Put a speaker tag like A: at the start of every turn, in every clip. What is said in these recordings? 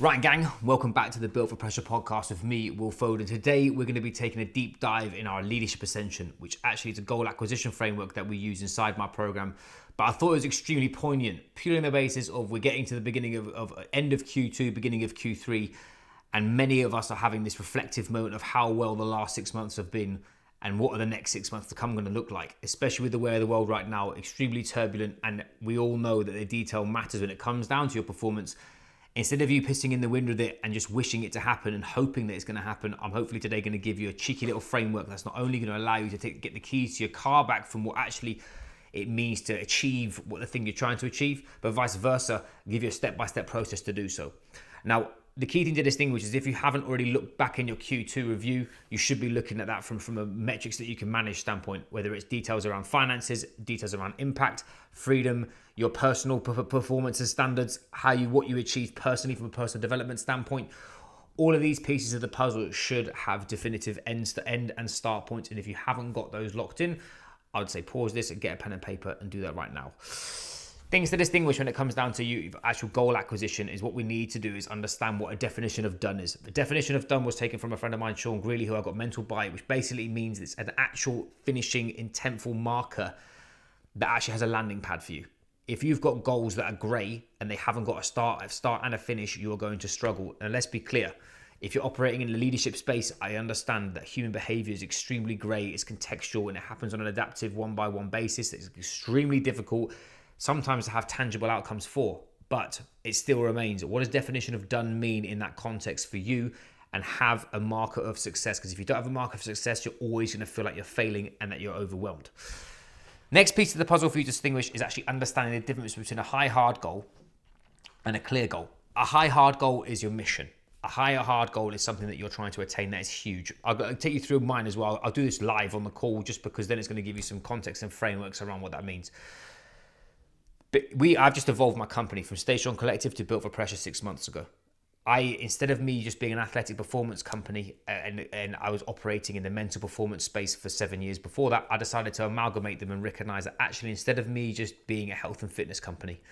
A: Right, gang, welcome back to the Built for Pressure podcast with me, Will Foden. Today, we're going to be taking a deep dive in our leadership ascension, which actually is a goal acquisition framework that we use inside my program. But I thought it was extremely poignant, purely on the basis of we're getting to the beginning of end of Q2, beginning of Q3, and many of us are having this reflective moment of how well the last 6 months have been and what are the next 6 months to come going to look like, especially with the way of the world right now, extremely turbulent, and we all know that the detail matters when it comes down to your performance. Instead of you pissing in the wind with it and just wishing it to happen and hoping that it's going to happen, I'm hopefully today going to give you a cheeky little framework that's not only going to allow you to get the keys to your car back from what actually it means to achieve what the thing you're trying to achieve, but vice versa, give you a step-by-step process to do so. Now, the key thing to distinguish is if you haven't already looked back in your Q2 review, you should be looking at that from a metrics that you can manage standpoint, whether it's details around finances, details around impact, freedom, your personal performance and standards, what you achieve personally from a personal development standpoint. All of these pieces of the puzzle should have definitive end and start points. And if you haven't got those locked in, I would say pause this and get a pen and paper and do that right now. Things to distinguish when it comes down to you actual goal acquisition is what we need to do is understand what a definition of done is. The definition of done was taken from a friend of mine, Sean Greeley, who I got mental by, which basically means it's an actual finishing intentful marker that actually has a landing pad for you. If you've got goals that are grey and they haven't got a start and a finish, you are going to struggle. And let's be clear, if you're operating in the leadership space, I understand that human behavior is extremely grey, it's contextual, and it happens on an adaptive one-by-one basis. It's extremely difficult sometimes to have tangible outcomes for, but it still remains. What does definition of done mean in that context for you? And have a marker of success, because if you don't have a marker of success, you're always going to feel like you're failing and that you're overwhelmed. Next piece of the puzzle for you to distinguish is actually understanding the difference between a high hard goal and a clear goal. A high hard goal is your mission. A higher hard goal is something that you're trying to attain that is huge. I'll take you through mine as well. I'll do this live on the call just because then it's going to give you some context and frameworks around what that means. But I've just evolved my company from Station Collective to Built for Pressure 6 months ago. Instead of me just being an athletic performance company and I was operating in the mental performance space for 7 years before that, I decided to amalgamate them and recognize that actually instead of me just being a health and fitness company,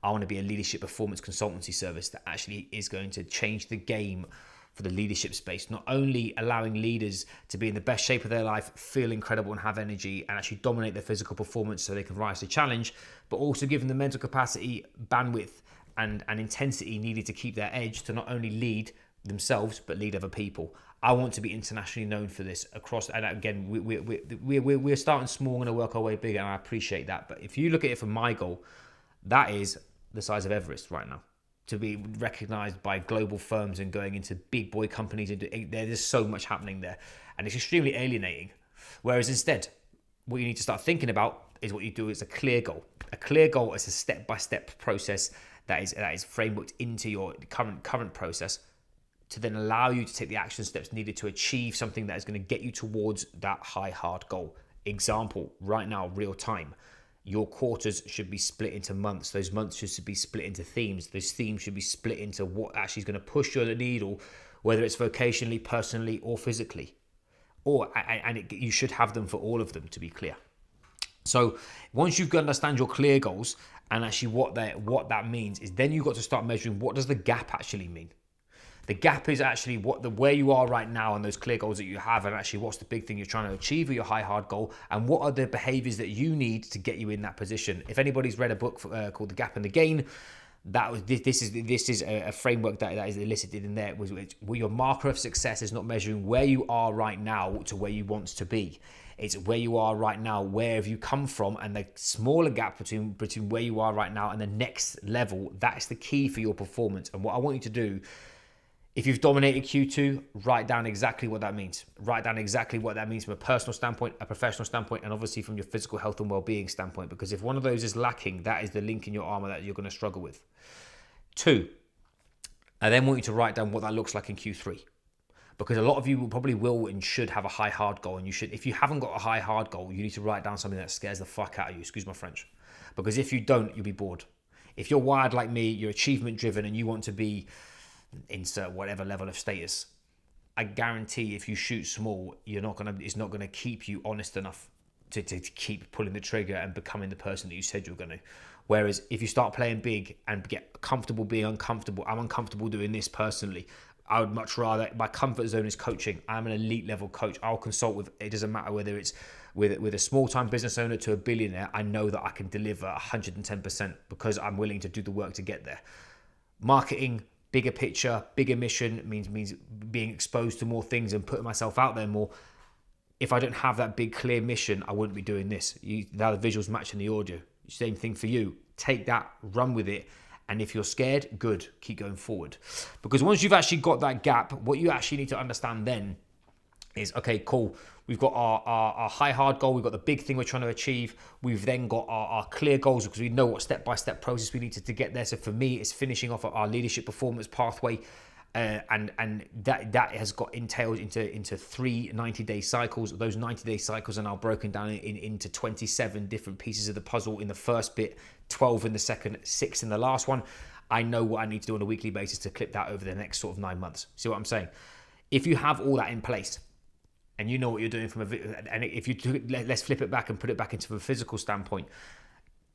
A: I want to be a leadership performance consultancy service that actually is going to change the game for the leadership space, not only allowing leaders to be in the best shape of their life, feel incredible and have energy and actually dominate their physical performance so they can rise to challenge, but also giving them the mental capacity, bandwidth, and intensity needed to keep their edge to not only lead themselves but lead other people. I want to be internationally known for this across, and again, we're starting small and going to work our way big, and I appreciate that. But if you look at it from my goal, that is the size of Everest right now. To be recognized by global firms and going into big boy companies, and there's so much happening there, and it's extremely alienating. Whereas instead, what you need to start thinking about is what you do is a clear goal. A clear goal is a step-by-step process that is frameworked into your current process to then allow you to take the action steps needed to achieve something that is going to get you towards that high hard goal. Example, right now, real time. Your quarters should be split into months. Those months should be split into themes. Those themes should be split into what actually is going to push your needle, whether it's vocationally, personally, or physically. You should have them for all of them, to be clear. So once you've got to understand your clear goals and actually what that means is then you've got to start measuring what does the gap actually mean. The gap is actually where you are right now and those clear goals that you have, and actually what's the big thing you're trying to achieve with your high hard goal, and what are the behaviors that you need to get you in that position. If anybody's read a book called The Gap and the Gain, this is a framework that is elicited in there, where your marker of success is not measuring where you are right now to where you want to be. It's where you are right now, where have you come from, and the smaller gap between where you are right now and the next level. That's the key for your performance. And what I want you to do, if you've dominated Q2, write down exactly what that means. Write down exactly what that means from a personal standpoint, a professional standpoint, and obviously from your physical health and well-being standpoint. Because if one of those is lacking, that is the link in your armor that you're going to struggle with. 2, I then want you to write down what that looks like in Q3. Because a lot of you probably will and should have a high hard goal. And you should, if you haven't got a high hard goal, you need to write down something that scares the fuck out of you. Excuse my French. Because if you don't, you'll be bored. If you're wired like me, you're achievement driven and you want to be insert whatever level of status, I guarantee if you shoot small, it's not gonna keep you honest enough to keep pulling the trigger and becoming the person that you said you're going to. Whereas if you start playing big and get comfortable being uncomfortable, I'm uncomfortable doing this personally. I would much rather, my comfort zone is coaching. I'm an elite level coach. I'll consult with, it doesn't matter whether it's with a small time business owner to a billionaire. I know that I can deliver 110% because I'm willing to do the work to get there. Marketing, bigger picture, bigger mission means being exposed to more things and putting myself out there more. If I don't have that big clear mission, I wouldn't be doing this. Now the visuals matching the audio. Same thing for you. Take that, run with it. And if you're scared, good, keep going forward. Because once you've actually got that gap, what you actually need to understand then is, okay, cool. We've got our high hard goal. We've got the big thing we're trying to achieve. We've then got our clear goals because we know what step-by-step process we need to get there. So for me, it's finishing off our leadership performance pathway. And that has got entailed into 3 90-day cycles. Those 90-day cycles are now broken down into 27 different pieces of the puzzle in the first bit, 12 in the second, 6 in the last one. I know what I need to do on a weekly basis to clip that over the next sort of 9 months. See what I'm saying? If you have all that in place and you know what you're doing and if you let's flip it back and put it back into a physical standpoint.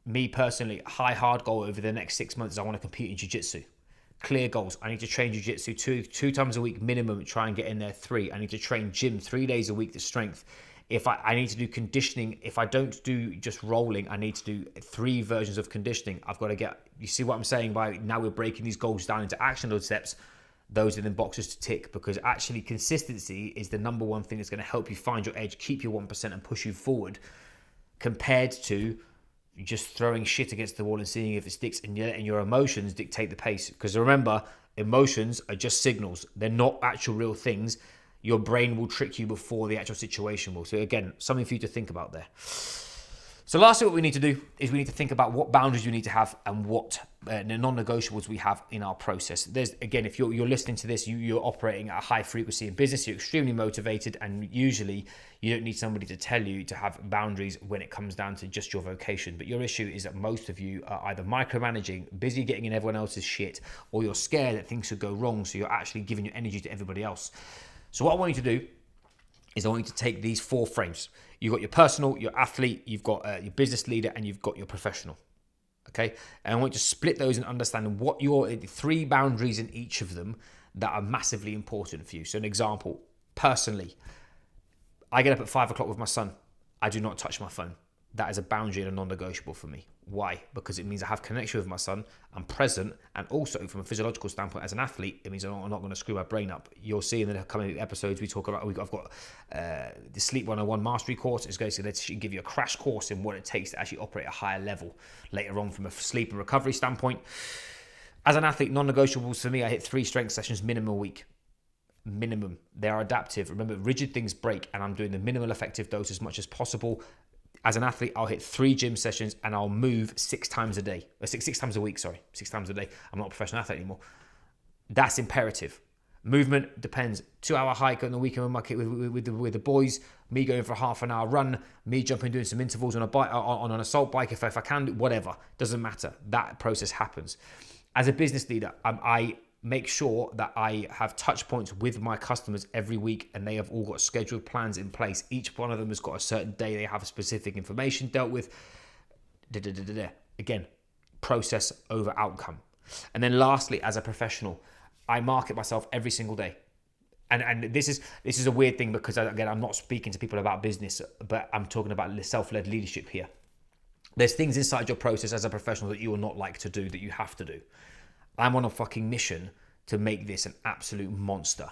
A: Me personally, high hard goal over the next 6 months, I want to compete in jiu-jitsu. Clear goals. I need to train jiu-jitsu two times a week minimum, try and get in there 3. I need to train gym 3 days a week to strength. If I need to do conditioning, if I don't do just rolling, I need to do 3 versions of conditioning. I've got to get, you see what I'm saying by now we're breaking these goals down into actionable steps. Those are then boxes to tick, because actually consistency is the number one thing that's going to help you find your edge, keep your 1% and push you forward, compared to just throwing shit against the wall and seeing if it sticks, and your emotions dictate the pace. Because remember, emotions are just signals. They're not actual real things. Your brain will trick you before the actual situation will. So again, something for you to think about there. So lastly, what we need to do is we need to think about what boundaries we need to have and what non-negotiables we have in our process. There's, again, if you're listening to this, you're operating at a high frequency in business, you're extremely motivated, and usually you don't need somebody to tell you to have boundaries when it comes down to just your vocation. But your issue is that most of you are either micromanaging, busy getting in everyone else's shit, or you're scared that things could go wrong, so you're actually giving your energy to everybody else. So what I want you to do is I want you to take these 4 frames. You've got your personal, your athlete, you've got your business leader, and you've got your professional. Okay? And I want you to split those and understand what your 3 boundaries in each of them that are massively important for you. So an example, personally, I get up at 5 o'clock with my son. I do not touch my phone. That is a boundary and a non-negotiable for me. Why? Because it means I have connection with my son, I'm present, and also from a physiological standpoint as an athlete, it means I'm not going to screw my brain up. You'll see in the coming episodes we talk about, I've got the Sleep 101 Mastery course. It's going to give you a crash course in what it takes to actually operate at a higher level later on from a sleep and recovery standpoint. As an athlete, non-negotiables for me, I hit 3 strength sessions minimum a week. Minimum. They are adaptive. Remember, rigid things break, and I'm doing the minimal effective dose as much as possible. As an athlete, I'll hit 3 gym sessions and I'll move 6 times a day. 6 times a week, sorry. 6 times a day. I'm not a professional athlete anymore. That's imperative. Movement depends. 2-hour hike on the weekend with my kid, with the boys. Me going for a half an hour run. Me jumping, doing some intervals on a bike, on an assault bike if I can. Whatever. Doesn't matter. That process happens. As a business leader, I make sure that I have touch points with my customers every week, and they have all got scheduled plans in place. Each one of them has got a certain day. They have specific information dealt with. Again, process over outcome. And then lastly, as a professional, I market myself every single day. And this is a weird thing, because again, I'm not speaking to people about business, but I'm talking about self-led leadership here. There's things inside your process as a professional that you will not like to do, that you have to do. I'm on a fucking mission to make this an absolute monster.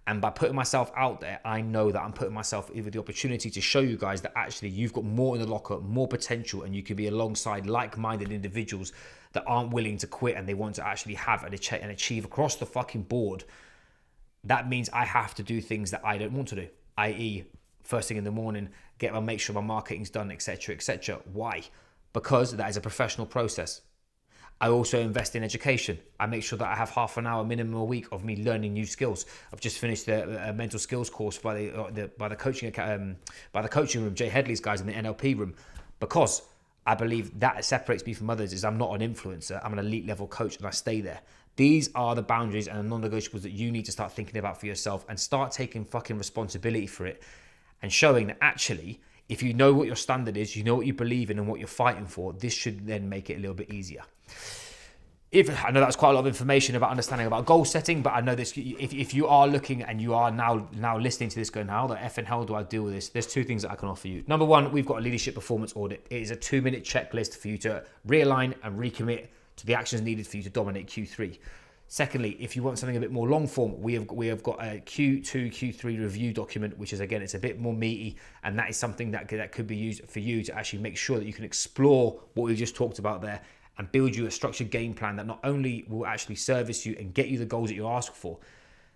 A: And by putting myself out there, I know that I'm putting myself with the opportunity to show you guys that actually you've got more in the locker, more potential, and you can be alongside like-minded individuals that aren't willing to quit and they want to actually have and achieve across the fucking board. That means I have to do things that I don't want to do, i.e. first thing in the morning, make sure my marketing's done, etc., etc. Why? Because that is a professional process. I also invest in education. I make sure that I have half an hour minimum a week of me learning new skills. I've just finished a mental skills course by the coaching room, Jay Headley's guys in the NLP room, because I believe that separates me from others. Is I'm not an influencer. I'm an elite level coach, and I stay there. These are the boundaries and the non-negotiables that you need to start thinking about for yourself, and start taking fucking responsibility for it, and showing that actually, If you know what your standard is, you know what you believe in and what you're fighting for, this should then make it a little bit easier. I know that's quite a lot of information about understanding about goal setting, but I know this, if you are looking and you are now listening to this going, how the effing hell do I deal with this? There's two things that I can offer you. Number one, we've got a leadership performance audit. It is a 2-minute checklist for you to realign and recommit to the actions needed for you to dominate Q3. Secondly, if you want something a bit more long form, we have got a Q2, Q3 review document, which is, again, it's a bit more meaty, and that is something that could be used for you to actually make sure that you can explore what we just talked about there and build you a structured game plan that not only will actually service you and get you the goals that you ask for,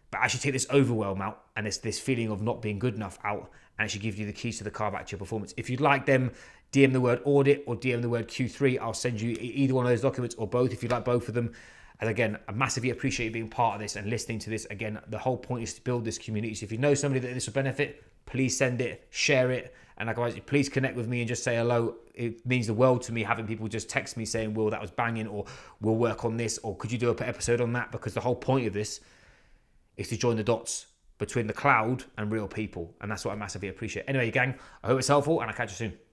A: but actually take this overwhelm out and this feeling of not being good enough out, and actually give you the keys to the car back to your performance. If you'd like them, DM the word audit or DM the word Q3. I'll send you either one of those documents or both if you'd like both of them. And again, I massively appreciate you being part of this and listening to this. Again, the whole point is to build this community. So if you know somebody that this will benefit, please send it, share it. And likewise, please connect with me and just say hello. It means the world to me having people just text me saying, Will, that was banging, or we'll work on this, or could you do an episode on that? Because the whole point of this is to join the dots between the cloud and real people. And that's what I massively appreciate. Anyway, gang, I hope it's helpful and I'll catch you soon.